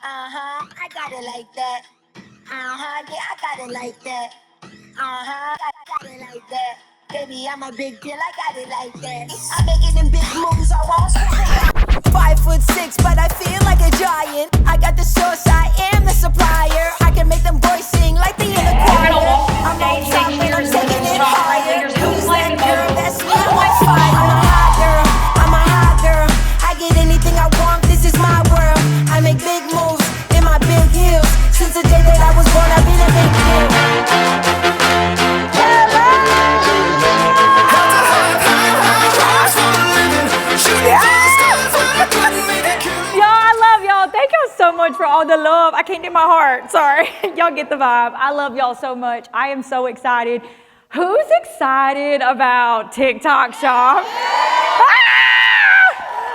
I got it like that. Yeah, I got it like that. I got it like that. Baby, I'm a big deal, I got it like that. I'm making them big moves, I won't stop. 5'6", but I feel like a giant. I got the sauce, I am the supplier. I can make them boys sing like the in the choir. I'm on top and I'm taking it higher. Who's that girl? That's me, I'm on fire. I'm a hot girl, I'm a hot girl. I get anything I want, this is my world. I make big moves in my big heels. Since the day that I was born, I've been a big deal. Thank y'all so much for all the love. I can't do my heart. Sorry. Y'all get the vibe. I love y'all so much. I am so excited. Who's excited about TikTok Shop?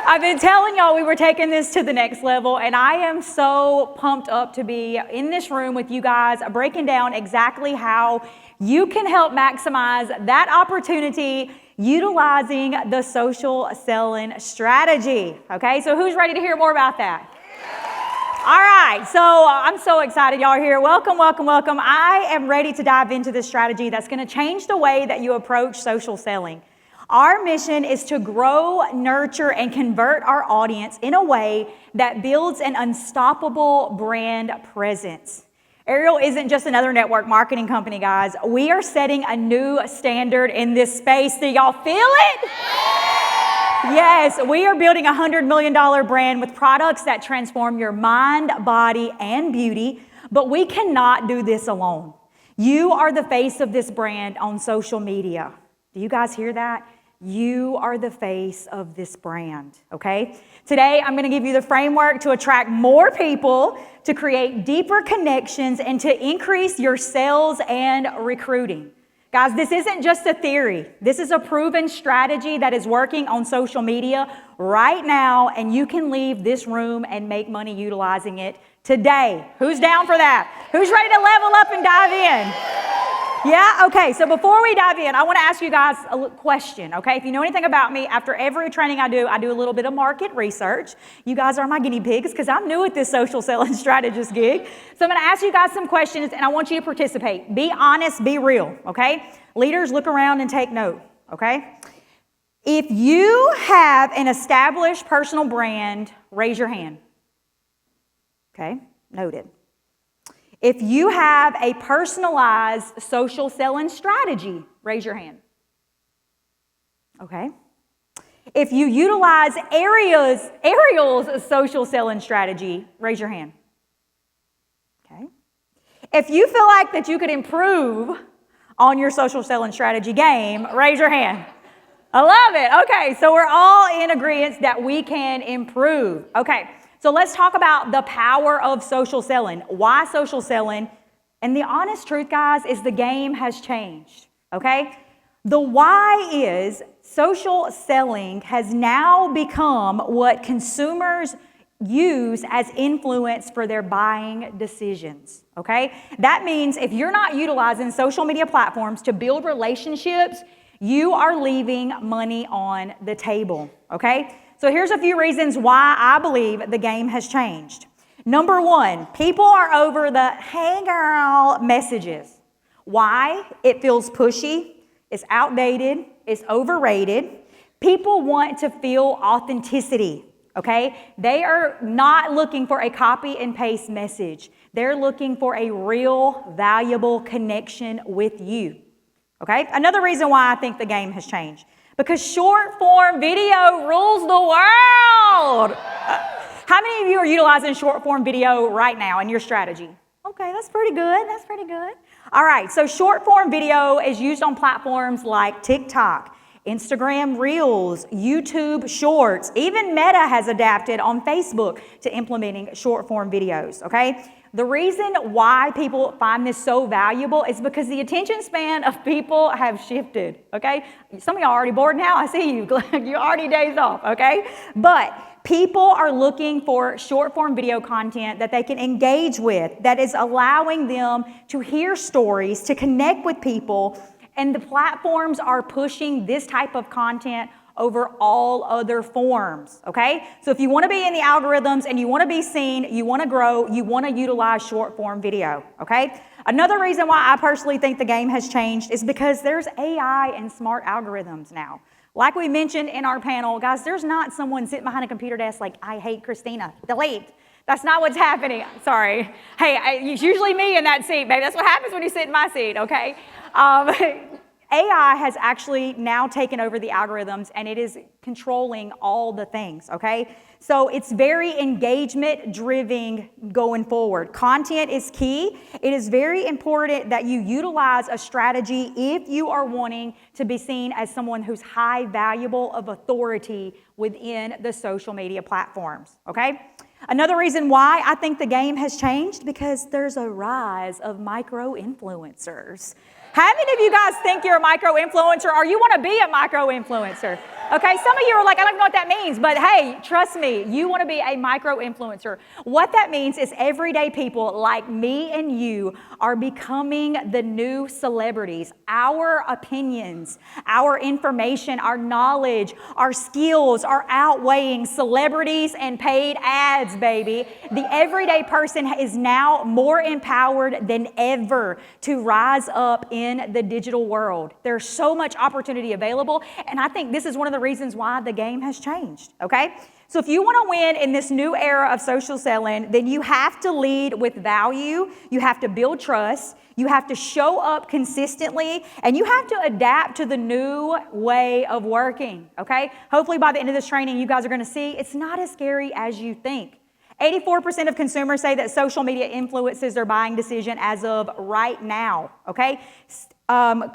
I've been telling y'all we were taking this to the next level, and I am so pumped up to be in this room with you guys, breaking down exactly how you can help maximize that opportunity utilizing the social selling strategy. Okay, so who's ready to hear more about that? All right, so I'm so excited y'all are here. Welcome, welcome, welcome. I am ready to dive into this strategy that's going to change the way that you approach social selling. Our mission is to grow, nurture, and convert our audience in a way that builds an unstoppable brand presence. Arieyl isn't just another network marketing company, guys. We are setting a new standard in this space. Do y'all feel it? Yes, we are building a $100 million brand with products that transform your mind, body, and beauty, but we cannot do this alone. You are the face of this brand on social media. Do you guys hear that? You are the face of this brand, okay? Today, I'm gonna give you the framework to attract more people, to create deeper connections, and to increase your sales and recruiting. Guys, this isn't just a theory. This is a proven strategy that is working on social media right now, and you can leave this room and make money utilizing it today. Who's down for that? Who's ready to level up and dive in? Yeah? Okay, so before we dive in, I want to ask you guys a question, okay? If you know anything about me, after every training I do a little bit of market research. You guys are my guinea pigs because I'm new at this social selling strategist gig. So I'm going to ask you guys some questions, and I want you to participate. Be honest, be real, okay? Leaders, look around and take note, okay? If you have an established personal brand, raise your hand. Okay, noted. If you have a personalized social selling strategy, raise your hand. Okay. If you utilize Ariey's social selling strategy, raise your hand. Okay. If you feel like that you could improve on your social selling strategy game, raise your hand. I love it. Okay, so we're all in agreement that we can improve. Okay. So let's talk about the power of social selling. Why social selling? And the honest truth, guys, is the game has changed, okay? The why is social selling has now become what consumers use as influence for their buying decisions, okay? That means if you're not utilizing social media platforms to build relationships, you are leaving money on the table, okay? So here's a few reasons why I believe the game has changed. Number one, people are over the "hey girl" messages. Why? It feels pushy, it's outdated, it's overrated. People want to feel authenticity, okay? They are not looking for a copy and paste message. They're looking for a real, valuable connection with you, okay? Another reason why I think the game has changed. Because short form video rules the world. How many of you are utilizing short form video right now in your strategy? Okay, that's pretty good. That's pretty good. All right, so short form video is used on platforms like TikTok, Instagram Reels, YouTube Shorts. Even Meta has adapted on Facebook to implementing short form videos, okay? The reason why people find this so valuable is because the attention span of people have shifted, okay? Some of y'all are already bored now. I see you. You're already days off, okay? But people are looking for short form video content that they can engage with, that is allowing them to hear stories, to connect with people, and the platforms are pushing this type of content over all other forms, okay? So if you want to be in the algorithms and you want to be seen, you want to grow, you want to utilize short form video, okay? Another reason why I personally think the game has changed is because there's AI and smart algorithms now. Like we mentioned in our panel, guys, there's not someone sitting behind a computer desk like, I hate Christina, delete. That's not what's happening. Sorry. Hey, it's usually me in that seat, baby. That's what happens when you sit in my seat, okay? AI has actually now taken over the algorithms and it is controlling all the things, okay? So it's very engagement driven going forward. Content is key. It is very important that you utilize a strategy if you are wanting to be seen as someone who's high valuable of authority within the social media platforms, okay? Another reason why I think the game has changed, because there's a rise of micro-influencers. How many of you guys think you're a micro-influencer or you want to be a micro-influencer? Okay, some of you are like, I don't know what that means, but hey, trust me, you want to be a micro-influencer. What that means is everyday people like me and you are becoming the new celebrities. Our opinions, our information, our knowledge, our skills are outweighing celebrities and paid ads, baby. The everyday person is now more empowered than ever to rise up in the digital world. There's so much opportunity available, and I think this is one of the reasons why the game has changed, okay? So if you want to win in this new era of social selling, then you have to lead with value, you have to build trust, you have to show up consistently, and you have to adapt to the new way of working, okay? Hopefully by the end of this training, you guys are going to see it's not as scary as you think. 84% of consumers say that social media influences their buying decision as of right now, okay?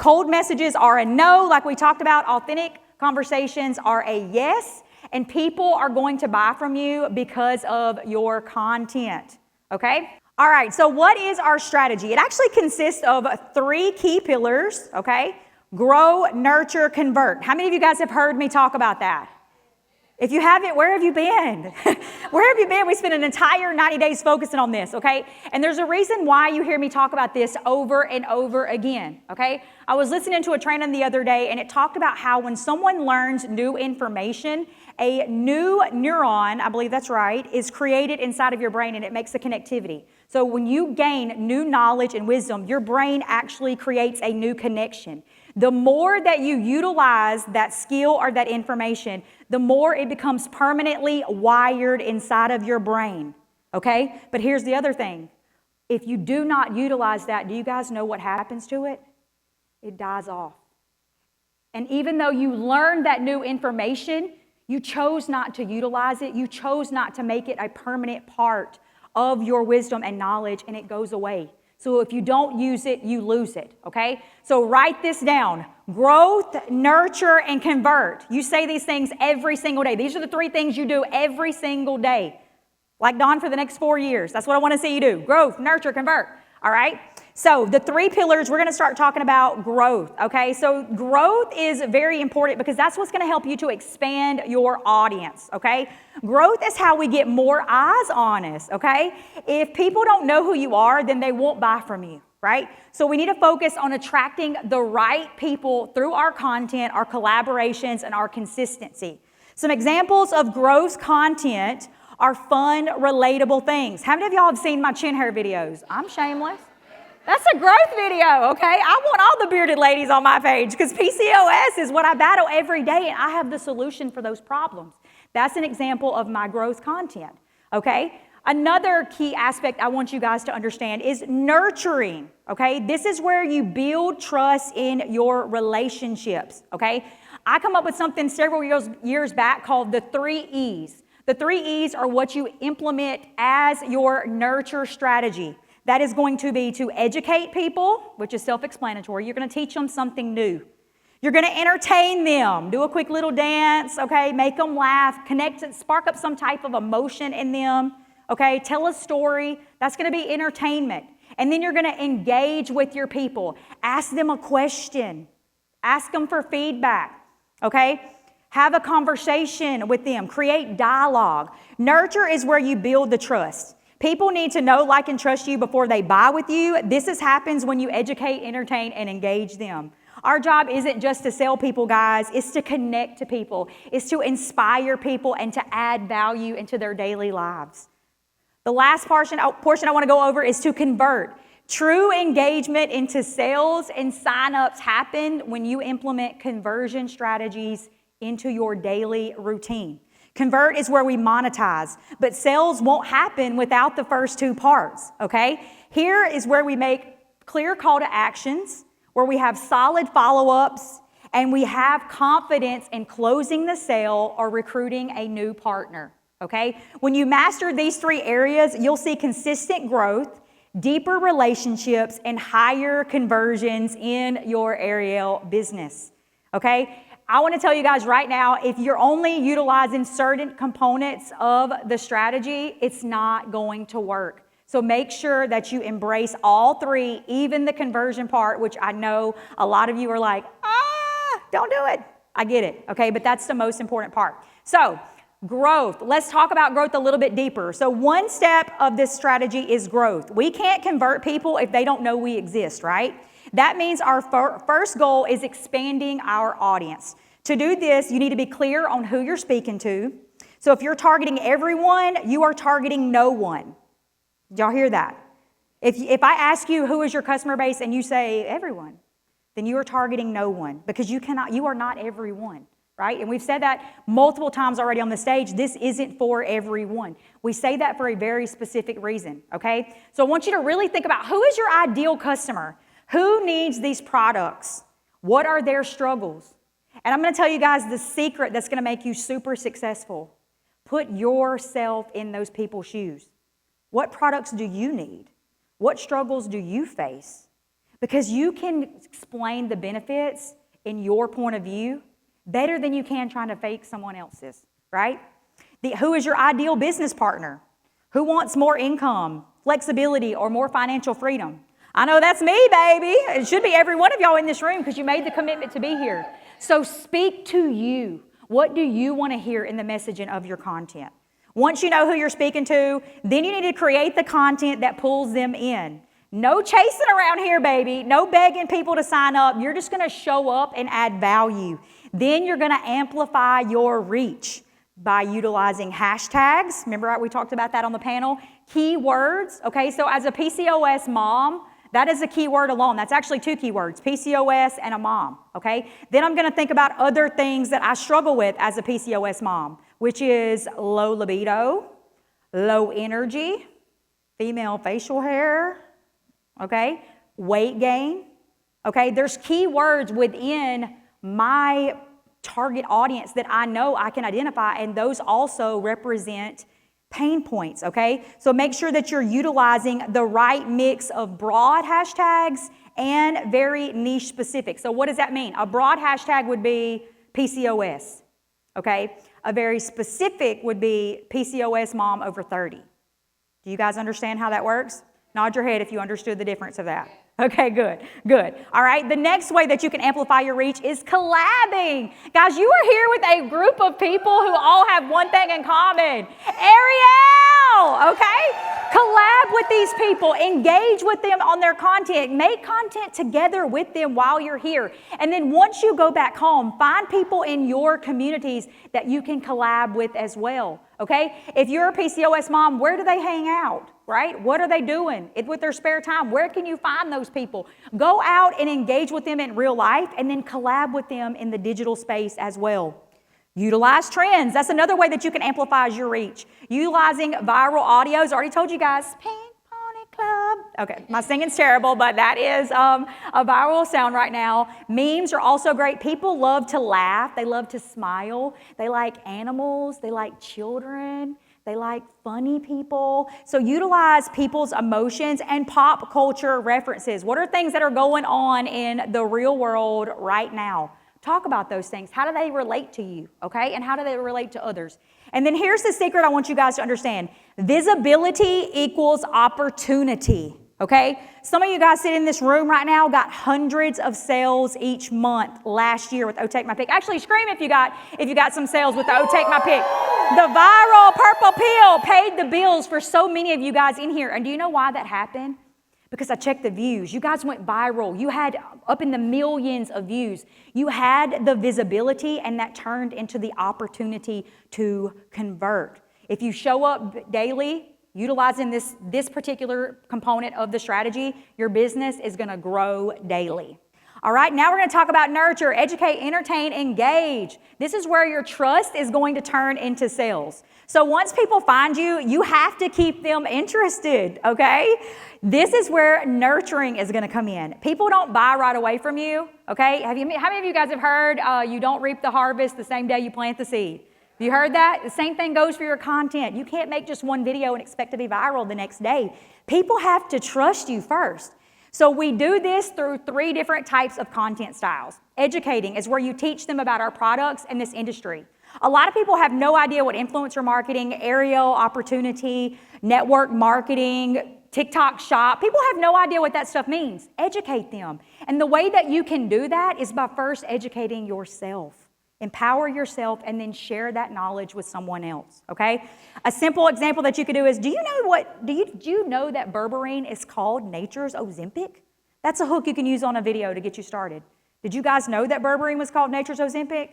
Cold messages are a no, like we talked about. Authentic conversations are a yes, and people are going to buy from you because of your content, okay? All right, so what is our strategy? It actually consists of 3 key pillars, okay? Grow, nurture, convert. How many of you guys have heard me talk about that? If you haven't, where have you been? Where have you been? We spent an entire 90 days focusing on this, okay? And there's a reason why you hear me talk about this over and over again, okay? I was listening to a training the other day, and it talked about how when someone learns new information, a new neuron, I believe that's right, is created inside of your brain, and it makes a connectivity. So when you gain new knowledge and wisdom, your brain actually creates a new connection. The more that you utilize that skill or that information, the more it becomes permanently wired inside of your brain, okay? But here's the other thing. If you do not utilize that, do you guys know what happens to it? It dies off. And even though you learned that new information, you chose not to utilize it. You chose not to make it a permanent part of your wisdom and knowledge, and it goes away. So if you don't use it, you lose it, okay? So write this down. Growth, nurture, and convert. You say these things every single day. These are the 3 things you do every single day. Like Dawn for the next 4 years. That's what I want to see you do. Growth, nurture, convert. All right? So the 3 pillars, we're going to start talking about growth, okay? So growth is very important because that's what's going to help you to expand your audience, okay? Growth is how we get more eyes on us, okay? If people don't know who you are, then they won't buy from you, right? So we need to focus on attracting the right people through our content, our collaborations, and our consistency. Some examples of growth content are fun, relatable things. How many of y'all have seen my chin hair videos? I'm shameless. That's a growth video, okay? I want all the bearded ladies on my page because PCOS is what I battle every day, and I have the solution for those problems. That's an example of my growth content, okay? Another key aspect I want you guys to understand is nurturing, okay? This is where you build trust in your relationships, okay? I come up with something several years back called the 3 E's. The 3 E's are what you implement as your nurture strategy. That is going to be to educate people, which is self-explanatory. You're going to teach them something new. You're going to entertain them. Do a quick little dance, okay? Make them laugh, connect, spark up some type of emotion in them, okay? Tell a story. That's going to be entertainment. And then you're going to engage with your people. Ask them a question. Ask them for feedback, okay? Have a conversation with them. Create dialogue. Nurture is where you build the trust. People need to know, like, and trust you before they buy with you. Happens when you educate, entertain, and engage them. Our job isn't just to sell people, guys. It's to connect to people. It's to inspire people and to add value into their daily lives. The last portion I want to go over is to convert. True engagement into sales and signups happen when you implement conversion strategies into your daily routine. Convert is where we monetize, but sales won't happen without the first two parts, okay? Here is where we make clear call to actions, where we have solid follow-ups, and we have confidence in closing the sale or recruiting a new partner, okay? When you master these three areas, you'll see consistent growth, deeper relationships, and higher conversions in your Arieyl business, okay? I want to tell you guys right now, if you're only utilizing certain components of the strategy, it's not going to work. So make sure that you embrace all three, even the conversion part, which I know a lot of you are like, don't do it. I get it, okay? But that's the most important part. So growth. Let's talk about growth a little bit deeper. So one step of this strategy is growth. We can't convert people if they don't know we exist, right? That means our first goal is expanding our audience. To do this, you need to be clear on who you're speaking to. So if you're targeting everyone, you are targeting no one. Did y'all hear that? If I ask you who is your customer base and you say everyone, then you are targeting no one because you are not everyone, right? And we've said that multiple times already on the stage. This isn't for everyone. We say that for a very specific reason, okay? So I want you to really think about who is your ideal customer? Who needs these products? What are their struggles? And I'm going to tell you guys the secret that's going to make you super successful. Put yourself in those people's shoes. What products do you need? What struggles do you face? Because you can explain the benefits in your point of view better than you can trying to fake someone else's, right? Who is your ideal business partner? Who wants more income, flexibility, or more financial freedom? I know that's me, baby. It should be every one of y'all in this room because you made the commitment to be here. So speak to you. What do you want to hear in the messaging of your content? Once you know who you're speaking to, then you need to create the content that pulls them in. No chasing around here, baby. No begging people to sign up. You're just going to show up and add value. Then you're going to amplify your reach by utilizing hashtags. Remember we talked about that on the panel? Keywords, okay? So as a PCOS mom, that is a keyword alone. That's actually two keywords, PCOS and a mom, okay? Then I'm going to think about other things that I struggle with as a PCOS mom, which is low libido, low energy, female facial hair, okay? Weight gain, okay? There's keywords within my target audience that I know I can identify, and those also represent pain points, okay? So make sure that you're utilizing the right mix of broad hashtags and very niche specific. So what does that mean? A broad hashtag would be PCOS, okay? A very specific would be PCOS mom over 30. Do you guys understand how that works? Nod your head if you understood the difference of that. Okay, good. All right, the next way that you can amplify your reach is collabing. Guys, you are here with a group of people who all have one thing in common. Arieyl, okay? Collab with these people. Engage with them on their content. Make content together with them while you're here. And then once you go back home, find people in your communities that you can collab with as well, okay? If you're a PCOS mom, where do they hang out? Right? What are they doing with their spare time? Where can you find those people? Go out and engage with them in real life and then collab with them in the digital space as well. Utilize trends. That's another way that you can amplify your reach. Utilizing viral audios. I already told you guys, Pink Pony Club. Okay, my singing's terrible, but that is a viral sound right now. Memes are also great. People love to laugh. They love to smile. They like animals. They like children. They like funny people. So utilize people's emotions and pop culture references. What are things that are going on in the real world right now? Talk about those things. How do they relate to you, okay? And how do they relate to others? And then here's the secret I want you guys to understand. Visibility equals opportunity, okay? Some of you guys sitting in this room right now got hundreds of sales each month last year with Take My Pick. Actually, scream if you got some sales with the Take My Pick. The viral purple pill paid the bills for so many of you guys in here. And do you know why that happened? because I checked the views. You guys went viral. You had up in the millions of views. You had the visibility, and that turned into the opportunity to convert. If you show up daily, utilizing this particular component of the strategy, your business is going to grow daily. All right, now we're going to talk about nurture, educate, entertain, engage. This is where your trust is going to turn into sales. So once people find you, you have to keep them interested, okay? This is where nurturing is going to come in. People don't buy right away from you, okay? How many of you guys have heard you don't reap the harvest the same day you plant the seed? Have you heard that? The same thing goes for your content. You can't make just one video and expect to be viral the next day. People have to trust you first. So we do this through 3 different types of content styles. Educating is where you teach them about our products and this industry. A lot of people have no idea what influencer marketing, Arieyl opportunity, network marketing, TikTok shop. People have no idea what that stuff means. Educate them. And the way that you can do that is by first educating yourself. Empower yourself and then share that knowledge with someone else, okay? A simple example that you could do is, do you know that berberine is called nature's Ozempic? That's a hook you can use on a video to get you started. Did you guys know that berberine was called nature's Ozempic?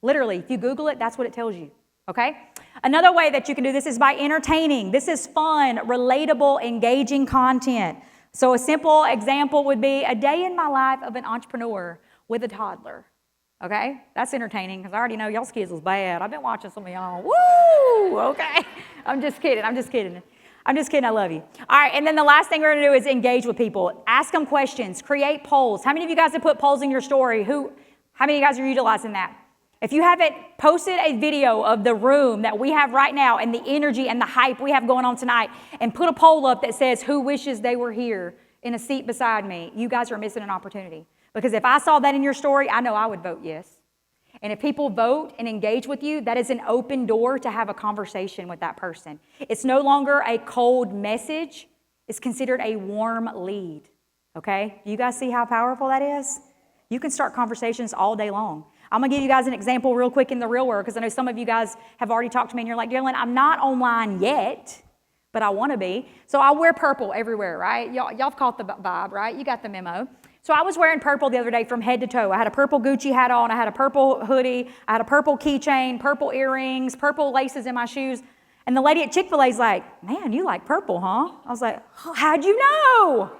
Literally, if you Google it, that's what it tells you, okay? Another way that you can do this is by entertaining. This is fun, relatable, engaging content. So a simple example would be a day in my life of an entrepreneur with a toddler. Okay, that's entertaining because I already know y'all's kids was bad. I've been watching some of y'all. Woo! Okay, I'm just kidding. I love you. All right, and then the last thing we're gonna do is engage with people. Ask them questions. Create polls. How many of you guys have put polls in your story? How many of you guys are utilizing that? If you haven't posted a video of the room that we have right now and the energy and the hype we have going on tonight, and put a poll up that says who wishes they were here in a seat beside me, you guys are missing an opportunity. Because if I saw that in your story, I know I would vote yes. And if people vote and engage with you, that is an open door to have a conversation with that person. It's no longer a cold message. It's considered a warm lead, okay? Do you guys see how powerful that is? You can start conversations all day long. I'm going to give you guys an example real quick in the real world because I know some of you guys have already talked to me and you're like, Deralynn, I'm not online yet, but I want to be. So I wear purple everywhere, right? Y'all have caught the vibe, right? You got the memo. So I was wearing purple the other day from head to toe. I had a purple Gucci hat on. I had a purple hoodie. I had a purple keychain, purple earrings, purple laces in my shoes. And the lady at Chick-fil-A's like, man, you like purple, huh? I was like, how'd you know?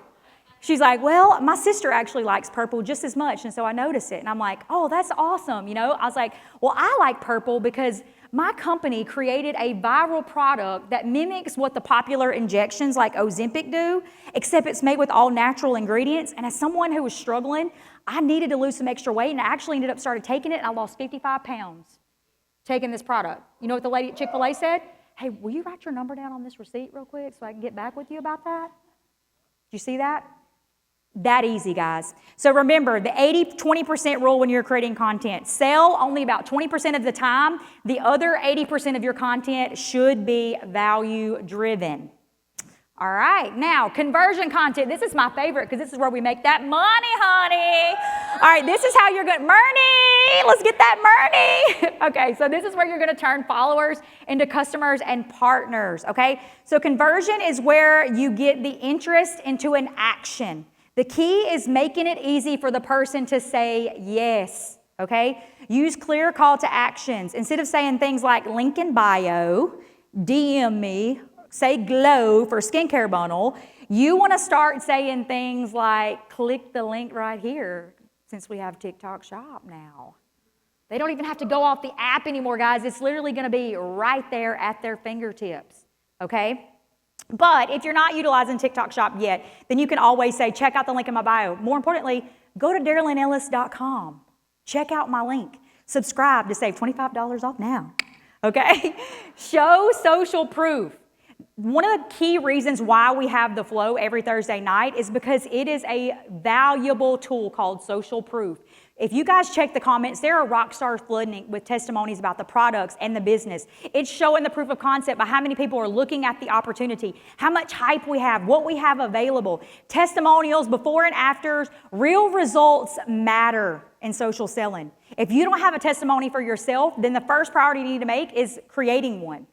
She's like, well, my sister actually likes purple just as much, and so I noticed it. And I'm like, oh, that's awesome, you know? I was like, well, I like purple because my company created a viral product that mimics what the popular injections like Ozempic do, except it's made with all natural ingredients. And as someone who was struggling, I needed to lose some extra weight, and I actually ended up started taking it, and I lost 55 pounds taking this product. You know what the lady at Chick-fil-A said? Hey, will you write your number down on this receipt real quick so I can get back with you about that? Did you see that? That easy, guys. So remember, the 80-20% rule when you're creating content. Sell only about 20% of the time. The other 80% of your content should be value-driven. All right, now, conversion content. This is my favorite because this is where we make that money, honey. All right, this is how you're going to, Murney, let's get that Murney. Okay, so this is where you're going to turn followers into customers and partners, okay? So conversion is where you get the interest into an action. The key is making it easy for the person to say yes, okay? Use clear call to actions. Instead of saying things like link in bio, DM me, say glow for skincare bundle, you want to start saying things like click the link right here since we have TikTok shop now. They don't even have to go off the app anymore, guys. It's literally going to be right there at their fingertips, okay? But if you're not utilizing TikTok Shop yet, then you can always say, check out the link in my bio. More importantly, go to DeralynEllis.com. Check out my link. Subscribe to save $25 off now, okay? Show social proof. One of the key reasons why we have the flow every Thursday night is because it is a valuable tool called social proof. If you guys check the comments, there are rock stars flooding with testimonies about the products and the business. It's showing the proof of concept by how many people are looking at the opportunity, how much hype we have, what we have available, testimonials, before and afters. Real results matter in social selling. If you don't have a testimony for yourself, then the first priority you need to make is creating one,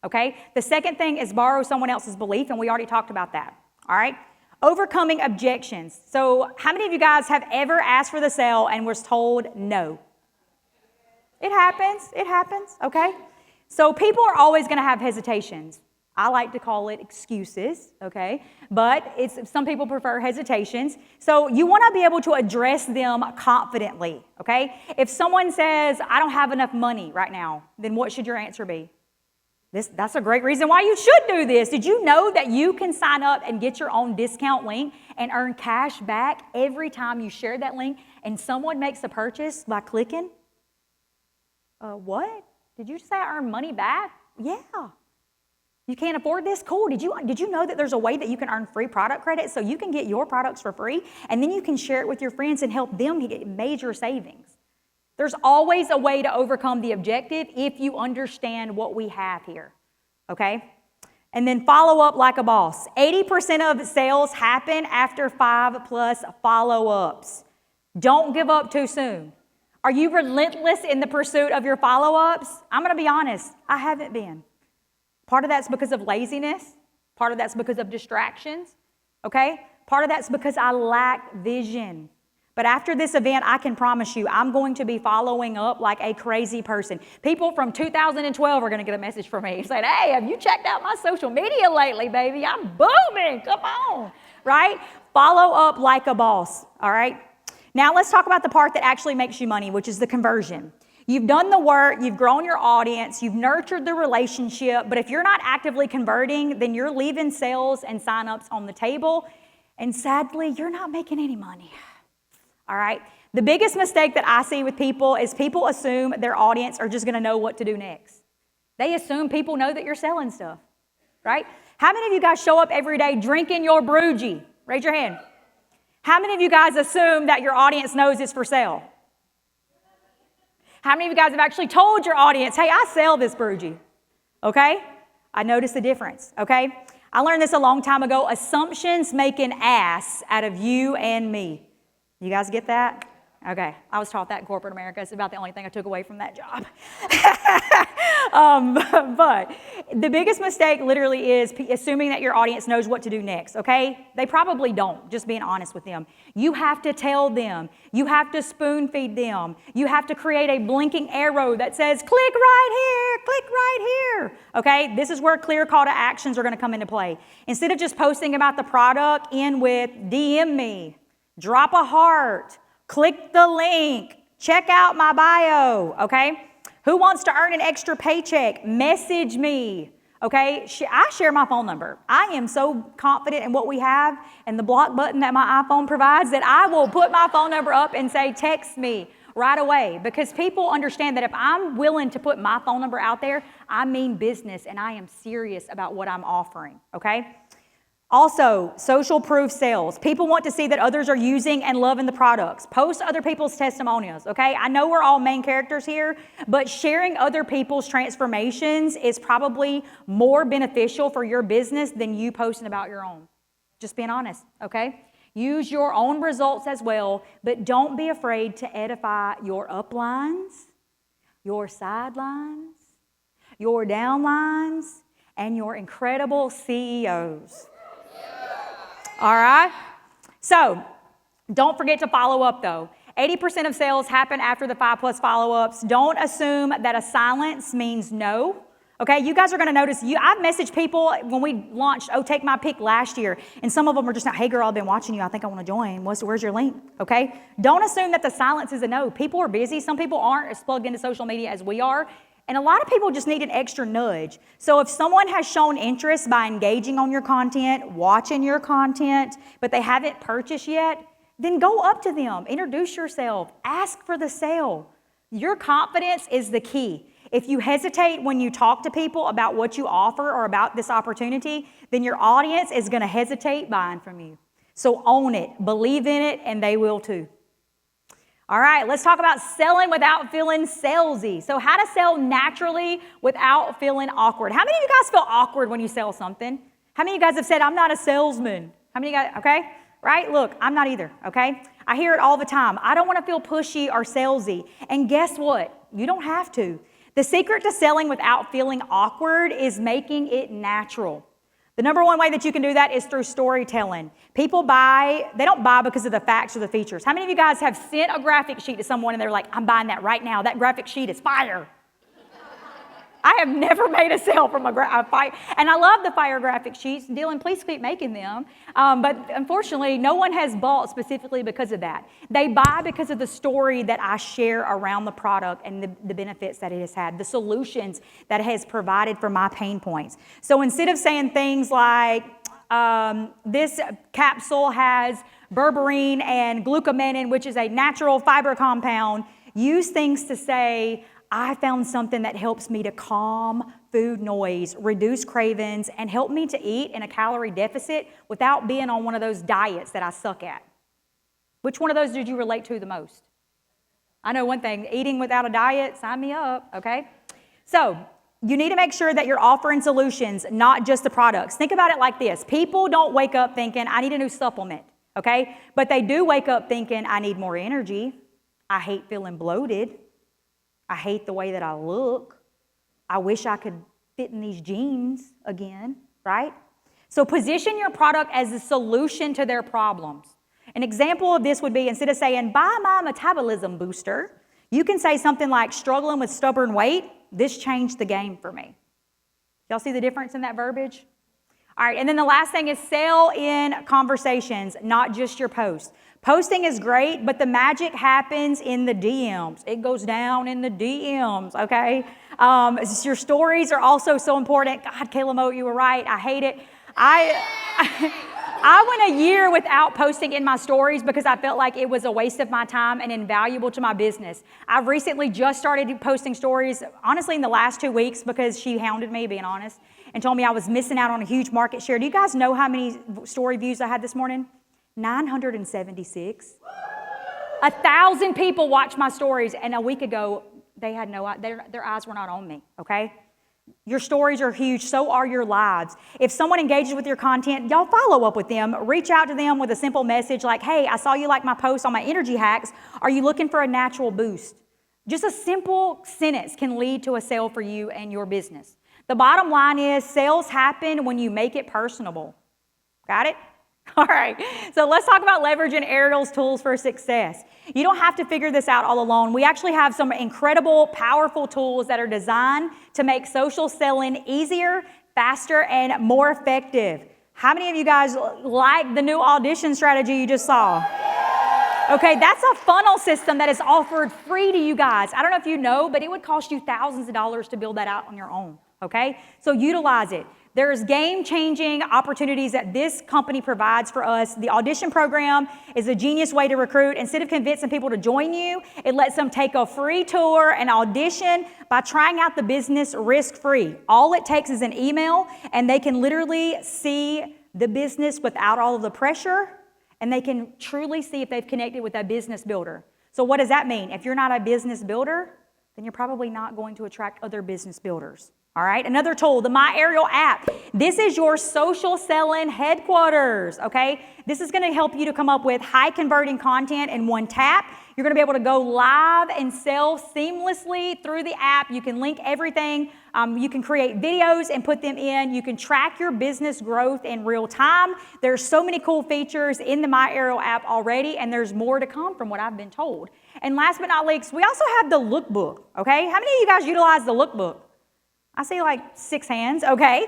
okay? The second thing is borrow someone else's belief, and we already talked about that, all right? Overcoming objections. So how many of you guys have ever asked for the sale and was told no? It happens, okay? So people are always going to have hesitations. I like to call it excuses, okay? But some people prefer hesitations. So you want to be able to address them confidently, okay? If someone says, I don't have enough money right now, then what should your answer be? That's a great reason why you should do this. Did you know that you can sign up and get your own discount link and earn cash back every time you share that link and someone makes a purchase by clicking? What? Did you say I earn money back? Yeah. You can't afford this? Cool. Did you know that there's a way that you can earn free product credit so you can get your products for free and then you can share it with your friends and help them get major savings? There's always a way to overcome the objective if you understand what we have here, okay? And then follow up like a boss. 80% of sales happen after 5+ follow-ups. Don't give up too soon. Are you relentless in the pursuit of your follow-ups? I'm going to be honest, I haven't been. Part of that's because of laziness. Part of that's because of distractions, okay? Part of that's because I lack vision. But after this event, I can promise you, I'm going to be following up like a crazy person. People from 2012 are going to get a message from me saying, hey, have you checked out my social media lately, baby? I'm booming. Come on, right? Follow up like a boss, all right? Now let's talk about the part that actually makes you money, which is the conversion. You've done the work, you've grown your audience, you've nurtured the relationship, but if you're not actively converting, then you're leaving sales and signups on the table, and sadly, you're not making any money. All right? The biggest mistake that I see with people is people assume their audience are just going to know what to do next. They assume people know that you're selling stuff, right? How many of you guys show up every day drinking your brewgie? Raise your hand. How many of you guys assume that your audience knows it's for sale? How many of you guys have actually told your audience, hey, I sell this brewgie? Okay? I noticed the difference, okay? I learned this a long time ago. Assumptions make an ass out of you and me. You guys get that? Okay, I was taught that in corporate America. It's about the only thing I took away from that job. But the biggest mistake literally is assuming that your audience knows what to do next, okay? They probably don't, just being honest with them. You have to tell them. You have to spoon feed them. You have to create a blinking arrow that says, click right here, okay? This is where clear call to actions are going to come into play. Instead of just posting about the product, end with DM me, drop a heart, click the link, check out my bio, okay? Who wants to earn an extra paycheck? Message me, okay? I share my phone number. I am so confident in what we have and the block button that my iPhone provides that I will put my phone number up and say, text me right away, because people understand that if I'm willing to put my phone number out there, I mean business and I am serious about what I'm offering, okay? Also, social proof sales. People want to see that others are using and loving the products. Post other people's testimonials, okay? I know we're all main characters here, but sharing other people's transformations is probably more beneficial for your business than you posting about your own. Just being honest, okay? Use your own results as well, but don't be afraid to edify your uplines, your sidelines, your downlines, and your incredible CEOs. All right? So, don't forget to follow up though. 80% of sales happen after the 5+ follow-ups. Don't assume that a silence means no. Okay, you guys are going to notice, I've messaged people when we launched Take My Pick last year, and some of them are just not, hey girl, I've been watching you, I think I want to join. Where's your link? Okay? Don't assume that the silence is a no. People are busy. Some people aren't as plugged into social media as we are. And a lot of people just need an extra nudge. So if someone has shown interest by engaging on your content, watching your content, but they haven't purchased yet, then go up to them, introduce yourself, ask for the sale. Your confidence is the key. If you hesitate when you talk to people about what you offer or about this opportunity, then your audience is going to hesitate buying from you. So own it, believe in it, and they will too. All right, let's talk about selling without feeling salesy. So how to sell naturally without feeling awkward. How many of you guys feel awkward when you sell something? How many of you guys have said, I'm not a salesman? How many of you guys, okay? Right? Look, I'm not either, okay? I hear it all the time. I don't want to feel pushy or salesy. And guess what? You don't have to. The secret to selling without feeling awkward is making it natural. The number one way that you can do that is through storytelling. People buy, they don't buy because of the facts or the features. How many of you guys have sent a graphic sheet to someone and they're like, I'm buying that right now. That graphic sheet is fire. I have never made a sale from a fire. And I love the fire graphic sheets. Dylan, please keep making them. But unfortunately, no one has bought specifically because of that. They buy because of the story that I share around the product and the benefits that it has had, the solutions that it has provided for my pain points. So instead of saying things like, this capsule has berberine and glucomannan, which is a natural fiber compound, use things to say, I found something that helps me to calm food noise, reduce cravings, and help me to eat in a calorie deficit without being on one of those diets that I suck at. Which one of those did you relate to the most? I know one thing, eating without a diet, sign me up, okay? So, you need to make sure that you're offering solutions, not just the products. Think about it like this. People don't wake up thinking, I need a new supplement, okay? But they do wake up thinking, I need more energy. I hate feeling bloated. I hate the way that I look. I wish I could fit in these jeans again, right? So position your product as a solution to their problems. An example of this would be, instead of saying, buy my metabolism booster, you can say something like, struggling with stubborn weight, this changed the game for me. Y'all see the difference in that verbiage? All right, and then the last thing is sell in conversations, not just your posts. Posting is great, but the magic happens in the DMs. It goes down in the DMs, okay? Your stories are also so important. God, Kayla Moat, you were right. I hate it. I went a year without posting in my stories because I felt like it was a waste of my time and invaluable to my business. I've recently just started posting stories, honestly, in the last 2 weeks because she hounded me, being honest, and told me I was missing out on a huge market share. Do you guys know how many story views I had this morning? 976. 1,000 people watched my stories, and a week ago, they had their eyes were not on me, okay? Your stories are huge, so are your lives. If someone engages with your content, y'all follow up with them. Reach out to them with a simple message like, hey, I saw you like my post on my energy hacks. Are you looking for a natural boost? Just a simple sentence can lead to a sale for you and your business. The bottom line is sales happen when you make it personable. Got it? All right, so let's talk about leveraging Ariel's tools for success. You don't have to figure this out all alone. We actually have some incredible, powerful tools that are designed to make social selling easier, faster, and more effective. How many of you guys like the new audition strategy you just saw? Okay, that's a funnel system that is offered free to you guys. I don't know if you know, but it would cost you thousands of dollars to build that out on your own, okay? So utilize it. There's game-changing opportunities that this company provides for us. The audition program is a genius way to recruit. Instead of convincing people to join you, it lets them take a free tour and audition by trying out the business risk-free. All it takes is an email, and they can literally see the business without all of the pressure, and they can truly see if they've connected with a business builder. So what does that mean? If you're not a business builder, then you're probably not going to attract other business builders. All right, another tool, the Arieyl app. This is your social selling headquarters, okay? This is gonna help you to come up with high converting content in one tap. You're gonna be able to go live and sell seamlessly through the app. You can link everything. You can create videos and put them in. You can track your business growth in real time. There's so many cool features in the Arieyl app already, and there's more to come from what I've been told. And last but not least, we also have the lookbook, okay? How many of you guys utilize the lookbook? I see like 6 hands, okay?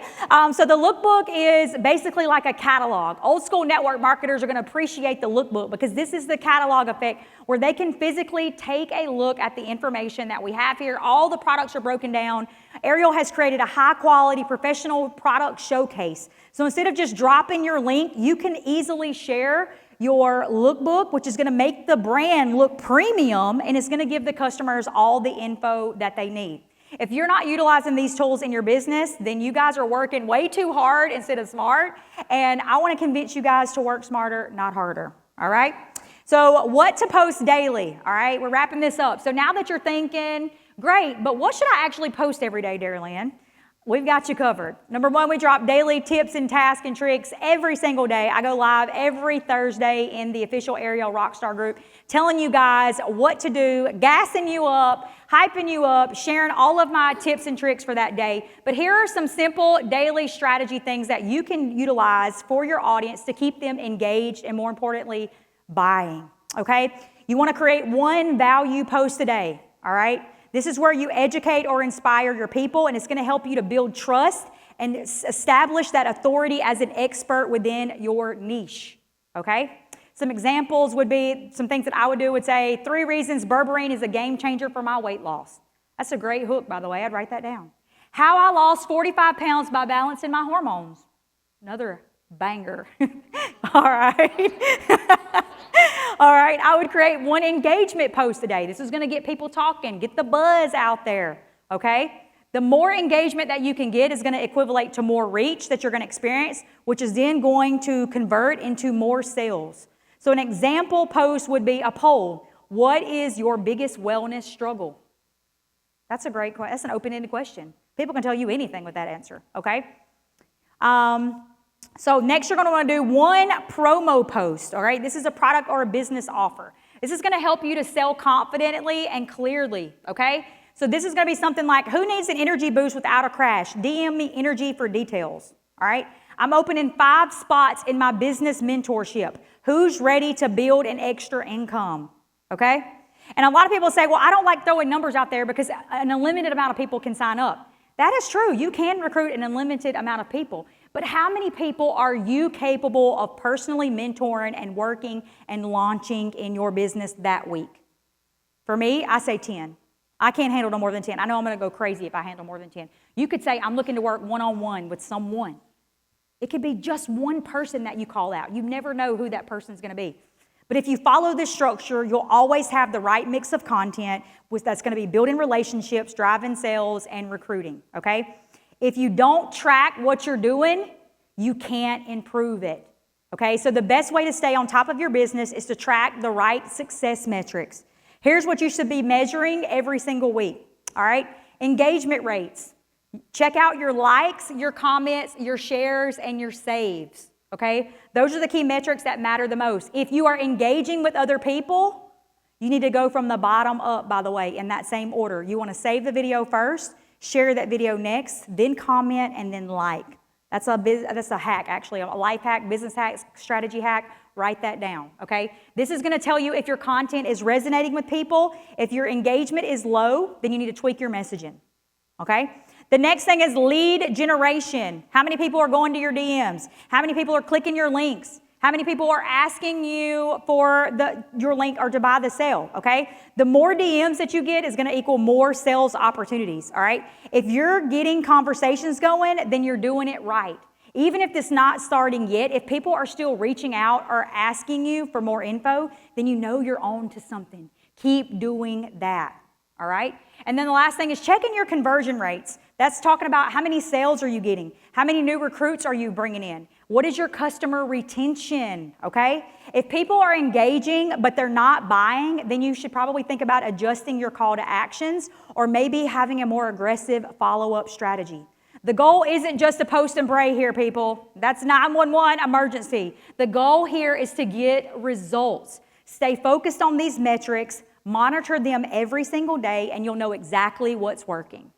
So the lookbook is basically like a catalog. Old school network marketers are gonna appreciate the lookbook because this is the catalog effect where they can physically take a look at the information that we have here. All the products are broken down. Arieyl has created a high quality professional product showcase. So instead of just dropping your link, you can easily share your lookbook, which is gonna make the brand look premium, and it's gonna give the customers all the info that they need. If you're not utilizing these tools in your business, then you guys are working way too hard instead of smart. And I want to convince you guys to work smarter, not harder. All right? So what to post daily? All right? We're wrapping this up. So now that you're thinking, great, but what should I actually post every day, Deralynn? We've got you covered. Number one, we drop daily tips and tasks and tricks every single day. I go live every Thursday in the official Arieyl Rockstar group, telling you guys what to do, gassing you up, hyping you up, sharing all of my tips and tricks for that day. But here are some simple daily strategy things that you can utilize for your audience to keep them engaged and, more importantly, buying, okay? You want to create one value post a day, all right? This is where you educate or inspire your people, and it's going to help you to build trust and establish that authority as an expert within your niche, okay? Some examples would be, some things that I would say, 3 reasons berberine is a game changer for my weight loss. That's a great hook, by the way. I'd write that down. How I lost 45 pounds by balancing my hormones. Another banger. All right. All right, I would create one engagement post a day. This is going to get people talking, get the buzz out there, okay? The more engagement that you can get is going to equivalent to more reach that you're going to experience, which is then going to convert into more sales. So an example post would be a poll. What is your biggest wellness struggle? That's a great question. That's an open-ended question. People can tell you anything with that answer, okay? So next you're going to want to do one promo post, all right? This is a product or a business offer. This is going to help you to sell confidently and clearly, okay? So this is going to be something like, who needs an energy boost without a crash? DM me energy for details, all right? I'm opening 5 spots in my business mentorship. Who's ready to build an extra income, okay? And a lot of people say, well, I don't like throwing numbers out there because an unlimited amount of people can sign up. That is true. You can recruit an unlimited amount of people. But how many people are you capable of personally mentoring and working and launching in your business that week? For me, I say 10. I can't handle no more than 10. I know I'm going to go crazy if I handle more than 10. You could say, I'm looking to work one-on-one with someone. It could be just one person that you call out. You never know who that person's going to be. But if you follow this structure, you'll always have the right mix of content that's going to be building relationships, driving sales, and recruiting, okay? If you don't track what you're doing, you can't improve it, okay? So the best way to stay on top of your business is to track the right success metrics. Here's what you should be measuring every single week, all right? Engagement rates. Check out your likes, your comments, your shares, and your saves, okay? Those are the key metrics that matter the most. If you are engaging with other people, you need to go from the bottom up, by the way, in that same order. You want to save the video first, share that video next, then comment, and then like. That's a hack, actually, a life hack, business hack, strategy hack. Write that down, okay? This is going to tell you if your content is resonating with people. If your engagement is low, then you need to tweak your messaging, okay? The next thing is lead generation. How many people are going to your DMs? How many people are clicking your links? How many people are asking you for your link or to buy the sale, okay? The more DMs that you get is going to equal more sales opportunities, all right? If you're getting conversations going, then you're doing it right. Even if it's not starting yet, if people are still reaching out or asking you for more info, then you know you're on to something. Keep doing that, all right? And then the last thing is checking your conversion rates. That's talking about how many sales are you getting? How many new recruits are you bringing in? What is your customer retention, okay? If people are engaging but they're not buying, then you should probably think about adjusting your call to actions or maybe having a more aggressive follow-up strategy. The goal isn't just to post and pray here, people. That's 911 emergency. The goal here is to get results. Stay focused on these metrics, monitor them every single day, and you'll know exactly what's working.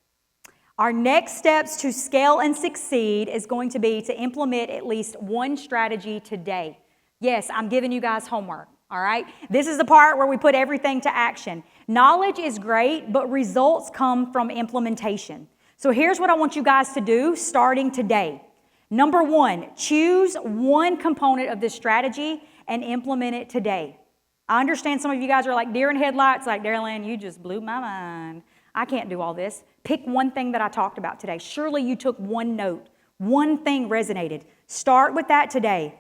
Our next steps to scale and succeed is going to be to implement at least one strategy today. Yes, I'm giving you guys homework, all right? This is the part where we put everything to action. Knowledge is great, but results come from implementation. So here's what I want you guys to do starting today. Number 1, choose one component of this strategy and implement it today. I understand some of you guys are like deer in headlights, like, Deralynn, you just blew my mind. I can't do all this. Pick one thing that I talked about today. Surely you took one note. One thing resonated. Start with that today.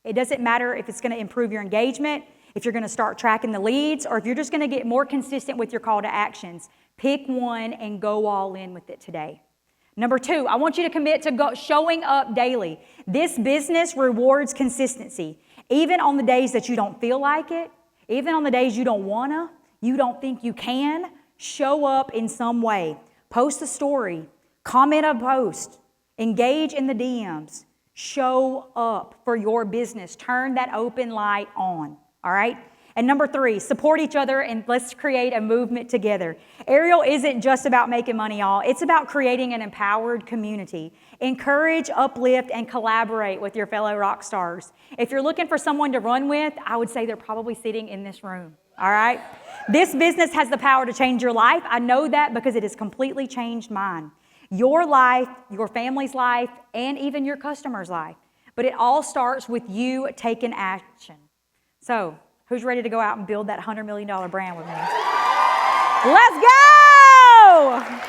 It doesn't matter if it's going to improve your engagement, if you're going to start tracking the leads, or if you're just going to get more consistent with your call to actions. Pick one and go all in with it today. Number 2, I want you to commit to showing up daily. This business rewards consistency. Even on the days that you don't feel like it, even on the days you don't want to, you don't think you can, show up in some way. Post a story, Comment a post. Engage in the DMs. Show up for your business. Turn that open light on. All right? And number 3, support each other and let's create a movement together. Arieyl isn't just about making money, y'all. It's about creating an empowered community. Encourage, uplift, and collaborate with your fellow rock stars. If you're looking for someone to run with, I would say they're probably sitting in this room. All right? This business has the power to change your life. I know that because it has completely changed mine. Your life, your family's life, and even your customer's life. But it all starts with you taking action. So, who's ready to go out and build that $100 million brand with me? Let's go!